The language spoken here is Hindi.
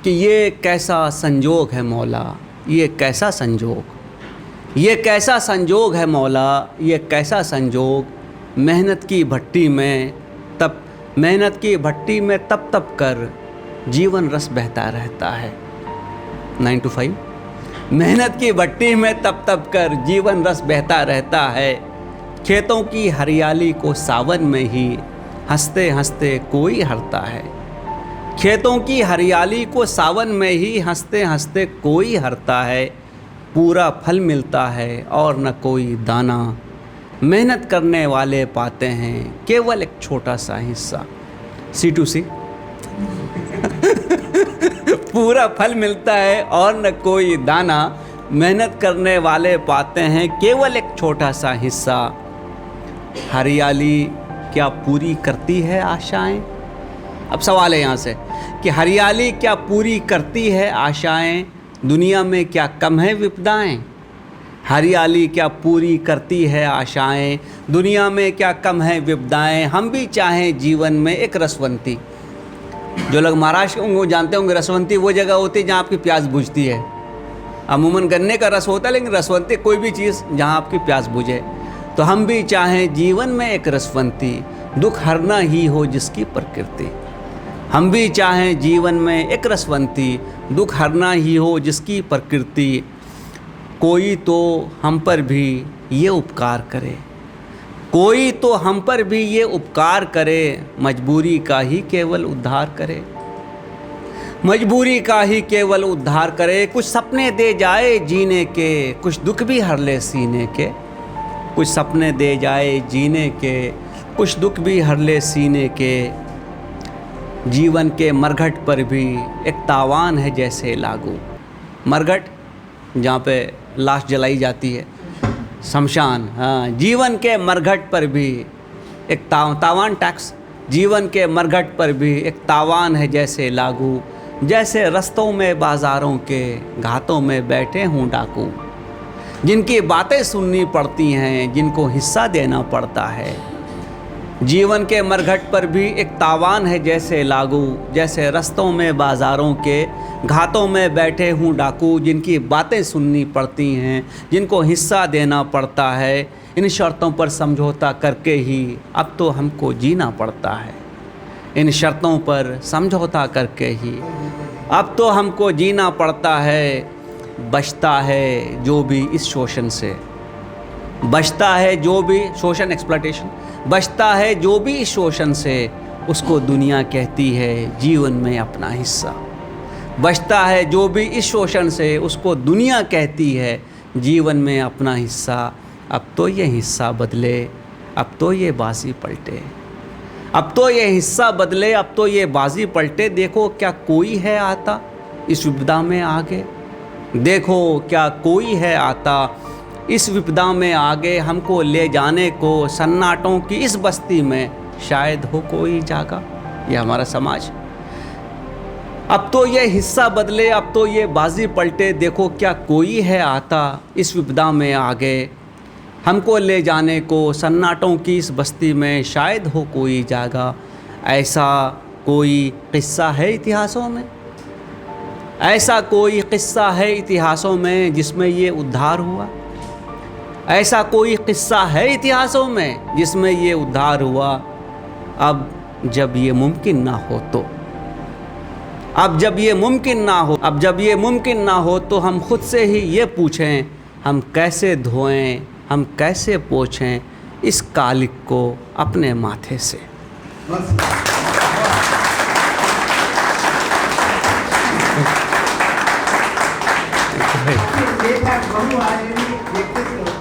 कि ये कैसा संजोग है मौला, ये कैसा संजोग, ये कैसा संजोग है मौला, ये कैसा संजोग, मेहनत की भट्टी में तप तप कर जीवन रस बहता रहता है। 9 to 5। मेहनत की भट्टी में तप तप कर जीवन रस बहता रहता है। खेतों की हरियाली को सावन में ही हंसते हंसते कोई हरता है। खेतों की हरियाली को सावन में ही हंसते हंसते कोई हरता है। पूरा फल मिलता है और न कोई दाना, मेहनत करने वाले पाते हैं केवल एक छोटा सा हिस्सा। C2C। पूरा फल मिलता है और न कोई दाना, मेहनत करने वाले पाते हैं केवल एक छोटा सा हिस्सा। हरियाली क्या पूरी करती है आशाएं? अब सवाल है यहाँ से कि हरियाली क्या पूरी करती है आशाएं? दुनिया में क्या कम है विपदाएं? हरियाली क्या पूरी करती है आशाएं? दुनिया में क्या कम है विपदाएं? हम भी चाहें जीवन में एक रसवंती। जो लोग महाराष्ट्र को जानते होंगे, रसवंती वो जगह होती है जहाँ आपकी प्यास बुझती है। अमूमन गन्ने का रस होता है, लेकिन रसवंती कोई भी चीज़ जहाँ आपकी प्यास बुझे। तो हम भी चाहें जीवन में एक रसवंती, दुख हरना ही हो जिसकी प्रकृति। हम भी चाहें जीवन में एक रसवंती, दुख हरना ही हो जिसकी प्रकृति। कोई तो हम पर भी ये उपकार करे, कोई तो हम पर भी ये उपकार करे, मजबूरी का ही केवल उद्धार करे, मजबूरी का ही केवल उद्धार करे। कुछ सपने दे जाए जीने के, कुछ दुख भी हर ले सीने के। कुछ सपने दे जाए जीने के, कुछ दुख भी हर ले सीने के। जीवन के मरघट पर भी एक तावान है जैसे लागू। मरघट जहाँ पे लाश जलाई जाती है, शमशान। हाँ, जीवन के मरघट पर भी एक तावान टैक्स। जीवन के मरघट पर भी एक तावान है जैसे लागू। जैसे रस्तों में बाज़ारों के घातों में बैठे हूँ डाकू। जिनकी बातें सुननी पड़ती हैं, जिनको हिस्सा देना पड़ता है। जीवन के मरघट पर भी एक तावान है जैसे लागू। जैसे रस्तों में बाज़ारों के घातों में बैठे हूँ डाकू। जिनकी बातें सुननी पड़ती हैं, जिनको हिस्सा देना पड़ता है। इन शर्तों पर समझौता करके ही अब तो हमको जीना पड़ता है। इन शर्तों पर समझौता करके ही अब तो हमको जीना पड़ता है। बचता है जो भी इस शोषण से, बचता है जो भी शोषण, एक्सप्लॉयटेशन, बचता है जो भी इस शोषण से, उसको दुनिया कहती है जीवन में अपना हिस्सा। बचता है जो भी इस शोषण से, उसको दुनिया कहती है जीवन में अपना हिस्सा। अब तो ये हिस्सा बदले, अब तो ये बाजी पलटे, अब तो ये हिस्सा बदले, अब तो ये बाजी पलटे। देखो क्या कोई है आता इस विपदा में आगे, देखो क्या कोई है आता इस विपदा में आगे। हमको ले जाने को सन्नाटों की इस बस्ती में शायद हो कोई जागा। ये हमारा समाज। अब तो ये हिस्सा बदले, अब तो ये बाजी पलटे। देखो क्या कोई है आता इस विपदा में आगे। हमको ले जाने को सन्नाटों की इस बस्ती में शायद हो कोई जागा। ऐसा कोई किस्सा है इतिहासों में, ऐसा कोई किस्सा है इतिहासों में जिसमें ये उद्धार हुआ। ऐसा कोई किस्सा है इतिहासों में जिसमें ये उद्धार हुआ। अब जब ये मुमकिन ना हो तो, अब जब ये मुमकिन ना हो, अब जब ये मुमकिन ना हो तो हम खुद से ही ये पूछें, हम कैसे धोएं, हम कैसे पोंछें इस कालिक को अपने माथे से। एक बार बहु आ रही है, देखते थे।